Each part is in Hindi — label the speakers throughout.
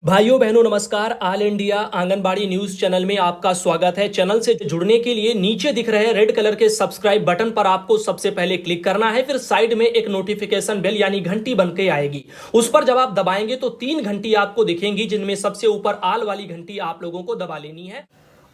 Speaker 1: भाइयों बहनों नमस्कार। All India anganwadi news channel में आपका स्वागत है। चैनल से जुड़ने के लिए नीचे दिख रहे रेड कलर के सब्सक्राइब बटन पर आपको सबसे पहले क्लिक करना है। फिर साइड में एक नोटिफिकेशन बेल यानी घंटी बन के आएगी, उस पर जब आप दबाएंगे तो 3 घंटी आपको दिखेंगी, जिनमें सबसे ऊपर आल वाली घंटी आप लोगों को दबा लेनी है।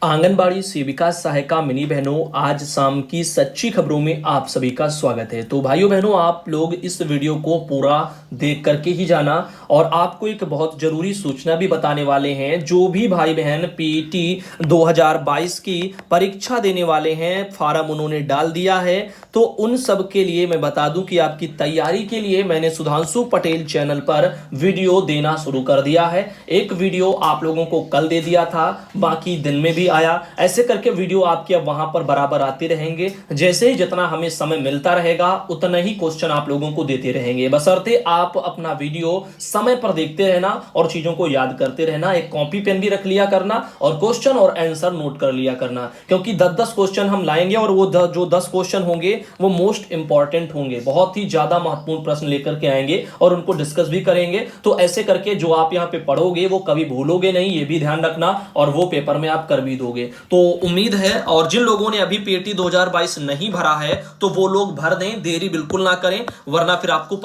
Speaker 1: आंगनबाड़ी सेविका सहायिका मिनी बहनों, आज शाम की सच्ची खबरों में आप सभी का स्वागत है। तो भाइयों बहनों, आप लोग इस वीडियो को पूरा देख करके ही जाना, और आपको एक बहुत जरूरी सूचना भी बताने वाले हैं। जो भी भाई बहन पीईटी 2022 की परीक्षा देने वाले हैं, फार्म उन्होंने डाल दिया है, तो उन सब के लिए मैं बता दूं कि आपकी तैयारी के लिए मैंने सुधांशु पटेल चैनल पर वीडियो देना शुरू कर दिया है। एक वीडियो आप लोगों को कल दे दिया था, बाकी दिन में भी आया। ऐसे करके वीडियो आपके अब वहां पर बराबर आते रहेंगे। जैसे ही जितना हमें समय मिलता रहेगा उतना ही क्वेश्चन आप लोगों को देते रहेंगे, बशर्ते आप अपना वीडियो समय पर देखते रहना और चीजों को याद करते रहना। एक कॉपी पेन भी रख लिया करना और क्वेश्चन और आंसर नोट कर लिया करना, क्योंकि 10-10 क्वेश्चन हम लाएंगे और वो जो 10 क्वेश्चन होंगे वो मोस्ट इंपॉर्टेंट होंगे, बहुत ही ज्यादा महत्वपूर्ण प्रश्न लेकर के आएंगे और उनको डिस्कस भी करेंगे। तो ऐसे करके जो आप यहाँ पे पढ़ोगे वो कभी भूलोगे नहीं, ये भी ध्यान रखना, और वो पेपर में आप कर भी दोगे। तो उम्मीद है, और जिन लोगों ने अभी पीईटी 2022 नहीं भरा है तो वो लोग भर दें, देरी बिल्कुल ना करें, वरना फिर आपको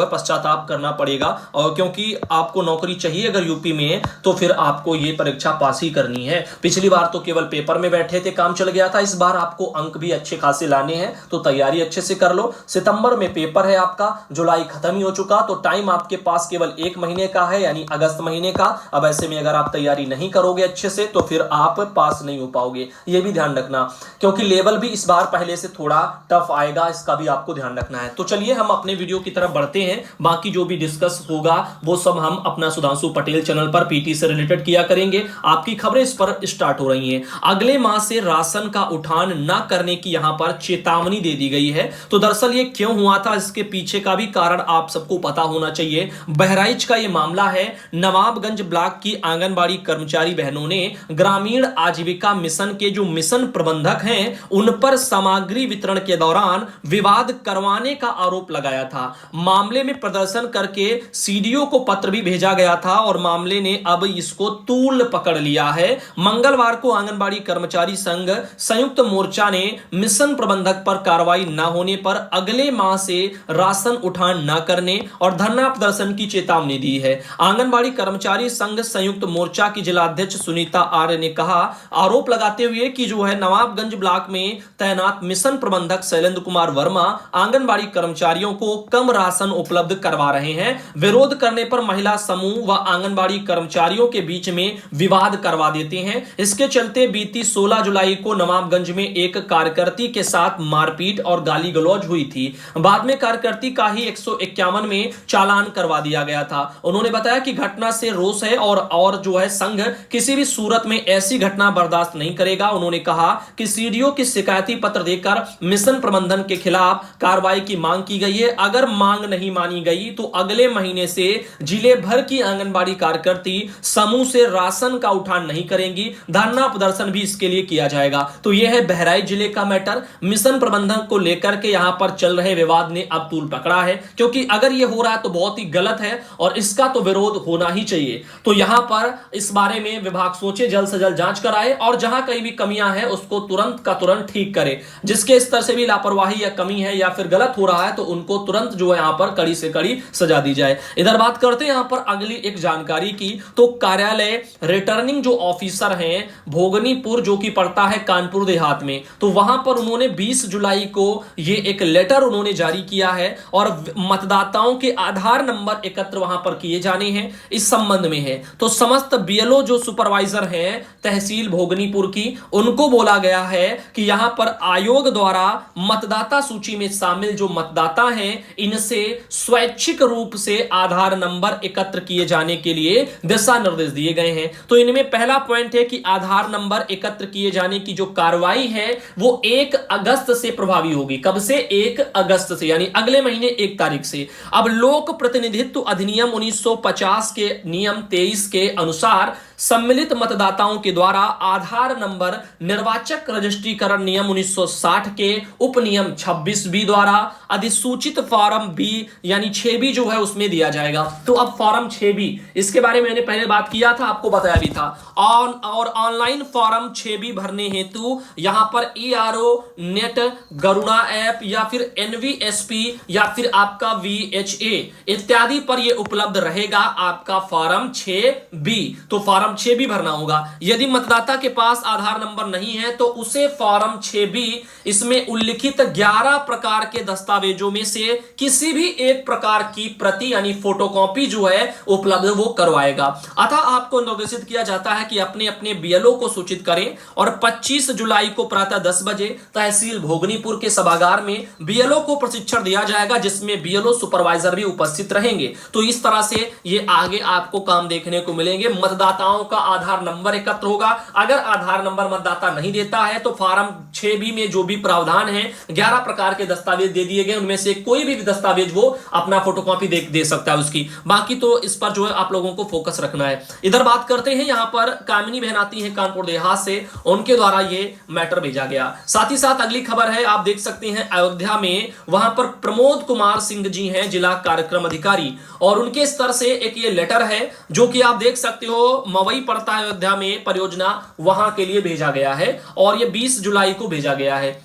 Speaker 1: पश्चाताप करना पड़ेगा। और क्योंकि आपको नौकरी चाहिए अगर यूपी में, तो फिर आपको ये परीक्षा पास ही करनी है। पिछली बार तो केवल पेपर में बैठे थे, काम चल गया था। इस बार आपको अंक भी अच्छे खासे लाने हैं, तो तैयारी अच्छे से कर लो। सितंबर में पेपर है आपका, जुलाई खत्म ही हो चुका, तो टाइम आपके पास केवल 1 महीने का है, यानी अगस्त महीने का। अब ऐसे में अगर आप तैयारी नहीं करोगे अच्छे से तो फिर आप पास नहीं हो पाओगे, ये भी ध्यान रखना, क्योंकि लेवल भी इस बार पहले से थोड़ा टफ आएगा, इसका भी आपको ध्यान रखना है। तो चलिए हम अपने वीडियो की तरफ बढ़ते हैं। बाकी जो भी डिस्कस होगा वो सब हम अपना सुधांशु पटेल चैनल पर पीटी से रिलेटेड किया करेंगे। आपकी खबरें इस पर स्टार्ट हो रही हैं। अगले माह से राशन का उठान न करने की यहां पर चेतावनी दे दी गई है। तो दरअसल ये क्यों हुआ था, इसके पीछे का भी कारण आप सबको पता होना चाहिए। बहराइच का ये मामला है। नवाबगंज ब्लॉक की आंगनबाड़ी कर्मचारी बहनों ने ग्रामीण आजीविका मिशन के जो मिशन प्रबंधक हैं उन पर सामग्री वितरण के दौरान विवाद करवाने का आरोप लगाया था। मामले में प्रदर्शन करके सीडीओ को पत्र भी भेजा गया था और मामले ने अब इसको तूल पकड़ लिया है। मंगलवार को आंगनबाड़ी कर्मचारी संघ संयुक्त मोर्चा ने मिशन प्रबंधक पर कार्रवाई न होने पर अगले माह से राशन उठान न करने और धरना प्रदर्शन की चेतावनी दी है। आंगनबाड़ी कर्मचारी संघ संयुक्त मोर्चा की जिलाध्यक्ष सुनीता आर्य ने कहा, आरोप लगाते हुए कि जो है नवाबगंज ब्लॉक में तैनात मिशन प्रबंधक शैलेंद्र कुमार वर्मा आंगनबाड़ी कर्मचारियों को कम राशन उपलब्ध करवा रहे हैं। विरोध करने पर महिला समूह व आंगनबाड़ी कर्मचारियों के बीच में विवाद करवा देते हैं। इसके चलते बीती 16 जुलाई को नवाबगंज में एक कार्यकर्ती के साथ मारपीट और गाली गलौज हुई थी। बाद में कार्यकर्ती का ही 151 में चालान करवा दिया गया था। उन्होंने बताया कि घटना से रोष है और जो है संघ किसी भी सूरत में ऐसी घटना बर्दाश्त नहीं करेगा। उन्होंने कहा कि सीडीओ की शिकायती पत्र देकर मिशन प्रबंधन के खिलाफ कार्रवाई की मांग की गई है। अगर मांग नहीं मानी गई तो अगले महीने से जिले भर की आंगनबाड़ी कार्यकर्ती समूह से राशन का उठान नहीं करेंगी। धरना प्रदर्शन भी इसके लिए किया जाएगा। तो यह है बहराइच जिले का मैटर। मिशन प्रबंधन को लेकर के यहां पर चल रहे विवाद ने अब तूल पकड़ा है, क्योंकि अगर यह हो रहा है तो बहुत ही गलत है और इसका तो विरोध होना ही चाहिए। तो यहां पर इस बारे में विभाग सोचे, जल्द से जल्द जांच कराए और जहां कहीं भी कमियां हैं उसको तुरंत का तुरंत ठीक करे। जिसके स्तर से भी लापरवाही या कमी है या फिर गलत हो रहा है तो उनको तुरंत जो है यहां पर कड़ी से कड़ी सजा दी जाए। इधर बात करते हैं यहां पर अगली एक जानकारी की। तो कार्यालय रिटर्निंग जो ऑफिसर हैं भोगनीपुर, जो कि पड़ता है कानपुर देहात में, तो वहां पर उन्होंने 20 जुलाई को ये एक लेटर उन्होंने जारी किया है और मतदाताओं के आधार नंबर एकत्र वहां पर किए जाने हैं, इस संबंध में है। तो समस्त बीएलओ जो सुपरवाइजर हैं तहसील भोगनीपुर की, उनको बोला गया है कि यहां पर आयोग द्वारा मतदाता सूची में शामिल जो मतदाता हैं इनसे स्वैच्छिक रूप से आधार नंबर एकत्र किए जाने के लिए दिशा निर्देश दिए गए हैं। तो इनमें पहला पॉइंट है कि आधार नंबर एकत्र किए जाने की जो कार्रवाई है वो 1 अगस्त से प्रभावी होगी। कब से? 1 अगस्त से, यानी अगले महीने 1 तारीख से। अब लोक प्रतिनिधित्व अधिनियम 1950 के नियम 23 के अनुसार सम्मिलित मतदाताओं के द्वारा आधार नंबर निर्वाचक रजिस्ट्रीकरण नियम 1960 के उपनियम 26B द्वारा अधिसूचित फॉर्म बी यानी 6B जो है उसमें दिया जाएगा। तो अब फॉर्म 6B, इसके बारे में मैंने पहले बात किया था, आपको बताया भी था। ऑनलाइन फॉर्म 6B भरने हेतु यहां पर ERO नेट, गरुड़ा ऐप या फिर NVSP या फिर आपका VHA इत्यादि पर यह उपलब्ध रहेगा आपका फॉर्म 6B। तो फॉर्म 6B भरना होगा। यदि मतदाता के पास आधार नंबर नहीं है तो उसे फॉर्म 6B इसमें उल्लिखित 11 प्रकार के दस्तावेजों में से किसी भी एक प्रकार की प्रति यानी फोटोकॉपी जो है उपलब्ध वो करवाएगा। अतः आपको निर्देशित किया जाता है कि अपने अपने BLO को सूचित करें और 25 जुलाई को प्रातः 10 बजे तहसील भोगनीपुर के सभागार में BLO को प्रशिक्षण दिया जाएगा, जिसमें BLO सुपरवाइजर भी उपस्थित रहेंगे। तो इस तरह से ये आगे आपको काम देखने को मिलेंगे। मतदाताओं का आधार नंबर एकत्र होगा। अगर आधार नंबर मतदाता नहीं देता है तो फॉर्म 6B में जो भी प्रावधान है 11 प्रकार के दस्तावेज दे दिए गए, उनमें से कोई भी दस्तावेज वो अपना फोटोकॉपी दे सकता है उसकी। बाकी तो इस पर जो है आप लोगों को फोकस रखना है। इधर बात करते हैं, यहां पर कामिनी बहन आती है कानपुर देहात से, उनके द्वारा ये मैटर भेजा गया। साथ ही साथ अगली खबर है, आप देख सकते हैं अयोध्या में वहां पर प्रमोद कुमार सिंह जी हैं जिला कार्यक्रम अधिकारी, और उनके स्तर से एक ये लेटर है जो कि आप देख सकते हो मवई पड़ता है अयोध्या में परियोजना, वहां के लिए भेजा गया है और ये 20 जुलाई को भेजा गया है।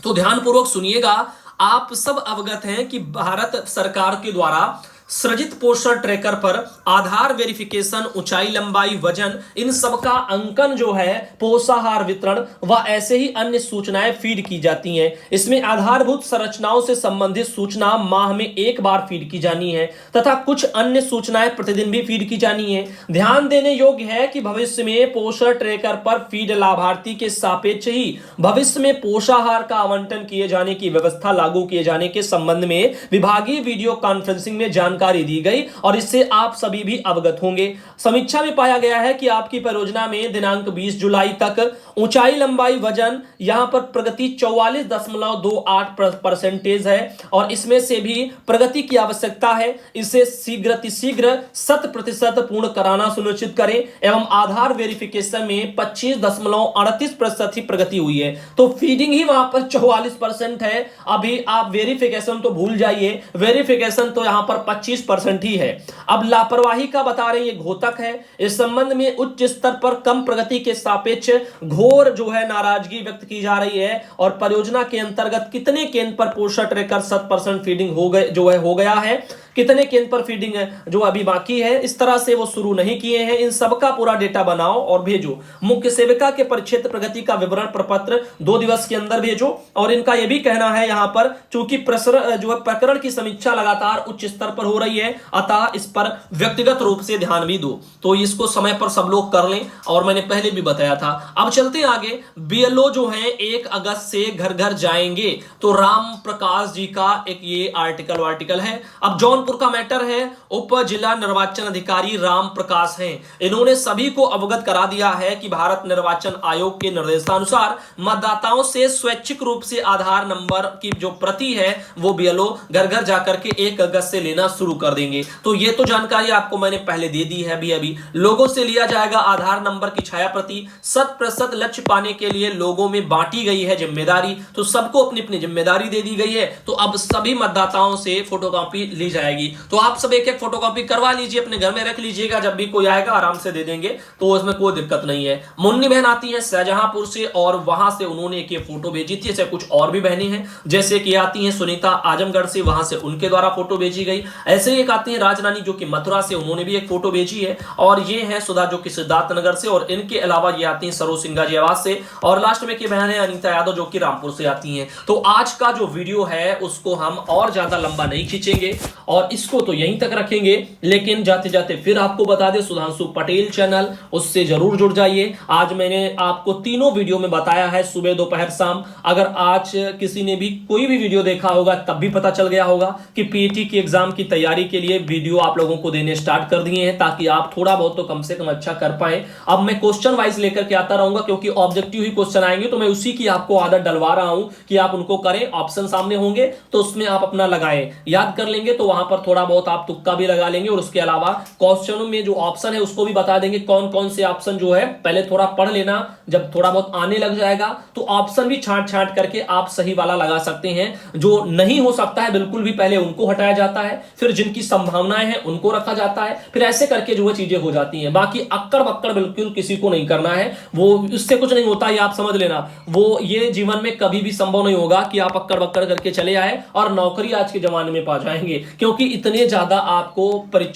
Speaker 1: तो ध्यानपूर्वक सुनिएगा। आप सब अवगत हैं कि भारत सरकार के द्वारा सृजित पोषण ट्रैकर पर आधार वेरिफिकेशन, ऊंचाई, लंबाई, वजन, इन सबका अंकन जो है, पोषाहार वितरण व ऐसे ही अन्य सूचनाएं फीड की जाती हैं। इसमें आधारभूत संरचनाओं से संबंधित सूचना माह में एक बार फीड की जानी है तथा कुछ अन्य सूचनाएं प्रतिदिन भी फीड की जानी है। ध्यान देने योग्य है कि भविष्य में पोषण ट्रैकर पर फीड लाभार्थी के सापेक्ष ही भविष्य में पोषाहार का आवंटन किए जाने की व्यवस्था लागू किए जाने के संबंध में विभागीय वीडियो कॉन्फ्रेंसिंग में जानकारी दी गई और इससे आप सभी भी अवगत होंगे। समीक्षा में पाया गया है कि आपकी परियोजना में दिनांक 20 जुलाई तक ऊंचाई, लंबाई, वजन यहां पर प्रगति 44.28% है और इसमें से भी प्रगति की आवश्यकता है। इसे शीघ्र 100% पूर्ण कराना सुनिश्चित करें एवं आधार वेरिफिकेशन में 25.38% ही प्रगति हुई है। तो फीडिंग ही वहां पर 44% है। अभी आप वेरिफिकेशन तो भूल जाइए, वेरिफिकेशन तो यहां पर 25% ही है। अब लापरवाही का बता रहे हैं, ये घोतक है। इस संबंध में उच्च स्तर पर कम प्रगति के सापेक्ष घोर जो है नाराजगी व्यक्त की जा रही है और परियोजना के अंतर्गत कितने केंद्र पर पोषण ट्रैकर 100% फीडिंग हो गए जो है हो गया है, कितने केंद्र पर फीडिंग जो अभी बाकी है, इस तरह से वो शुरू नहीं किए हैं। इन सबका पूरा डेटा बनाओ और भेजो। मुख्य सेविका के परिक्षेत्र प्रगति का विवरण प्रपत्र 2 दिवस के अंदर भेजो। और इनका यह भी कहना है यहां पर चूंकि प्रकरण की समीक्षा लगातार उच्च स्तर पर हो रही है, अतः इस पर व्यक्तिगत रूप से ध्यान भी दो। तो इसको समय पर सब लोग कर लें और मैंने पहले भी बताया था। अब चलते हैं आगे। BLO जो है 1 अगस्त से घर घर जाएंगे, तो राम प्रकाश जी का एक ये आर्टिकल है। अब जौनपुर का मैटर है, उप जिला निर्वाचन अधिकारी राम प्रकाश हैं। इन्होंने सभी को अवगत करा दिया है कि भारत निर्वाचन आयोग के निर्देशानुसार मतदाताओं से स्वैच्छिक रूप से आधार नंबर की जो प्रति है वो BLO घर घर जाकर के 1 अगस्त से लेना शुरू कर देंगे। तो ये तो जानकारी आपको मैंने पहले दे दी है। अभी लोगों से लिया जाएगा आधार नंबर की छाया प्रति। 100% लक्ष्य पाने के लिए लोगों में बांटी गई है जिम्मेदारी, तो सबको अपनी अपनी जिम्मेदारी दे दी गई है। तो अब सभी मतदाताओं से फोटोकॉपी ली जाएगी। तो आप सब एक एक फोटोकॉपी करवा लीजिए, अपने घर में रख लीजिएगा, जब भी कोई आएगा आराम से दे देंगे, तो उसमें कोई दिक्कत नहीं है। मुन्नी बहन आती है शाहजहांपुर से और वहां से उन्होंने एक फोटो भेजी थी। ऐसे कुछ और भी बहनें हैं, जैसे कि आती है सुनीता आजमगढ़ से, वहां से उनके द्वारा फोटो भेजी गई। ऐसे ही एक आती है राजरानी जो कि मथुरा से, उन्होंने भी एक फोटो भेजी है। और ये है सुधा जो कि सिद्धार्थनगर से, और इनके अलावा ये आती है सरोज सिंह गाजियाबाद से, और लास्ट में की बहन है अनीता यादव जो कि रामपुर से आती हैं। तो आज का जो वीडियो है उसको हम और ज्यादा लंबा नहीं खींचेंगे और इसको तो यहीं तक रखेंगे, लेकिन जाते जाते फिर आपको बता दें सुधांशु पटेल चैनल, उससे जरूर जुड़ जाइए। आज मैंने आपको तीनों वीडियो में बताया है, सुबह, दोपहर, शाम। अगर आज किसी ने भी कोई भी वीडियो देखा होगा तब भी पता चल गया होगा कि पीएटी की एग्जाम की तैयारी के लिए वीडियो आप लोगों को देने स्टार्ट कर दिए हैं, ताकि आप थोड़ा बहुत तो कम से कम अच्छा कर पाए। अब मैं क्वेश्चन वाइज लेकर के आता रहूंगा, क्योंकि ऑब्जेक्टिव ही क्वेश्चन आएंगे, तो मैं उसी की आपको आदत डलवा रहा हूं कि आप उनको करें। ऑप्शन सामने होंगे तो उसमें आप अपना लगाएं, याद कर लेंगे तो वहां पर थोड़ा बहुत आप तुक्का भी लगा लेंगे और उसके अलावा क्वेश्चनों में जो ऑप्शन है उसको भी बता देंगे कौन कौन से ऑप्शन जो है पहले थोड़ा पढ़ लेना, जब थोड़ा बहुत आने लग जाएगा तो ऑप्शन भी छांट छांट करके आप सही वाला लगा सकते हैं। जो नहीं हो सकता है बिल्कुल भी पहले उनको हटाया जाता है, फिर जिनकी संभावनाएं हैं उनको रखा जाता है, फिर ऐसे करके जो है चीजें हो जाती हैं। बाकी अक्कड़ बक्कड़ बिल्कुल किसी को नहीं करना है, वो उससे कुछ नहीं होता, ये आप समझ लेना। वो ये जीवन में कभी भी संभव नहीं होगा कि आप अक्कड़ बक्कड़ करके चले आए और नौकरी आज के जमाने में पा जाएंगे, क्योंकि इतने ज्यादा आपको परीक्षा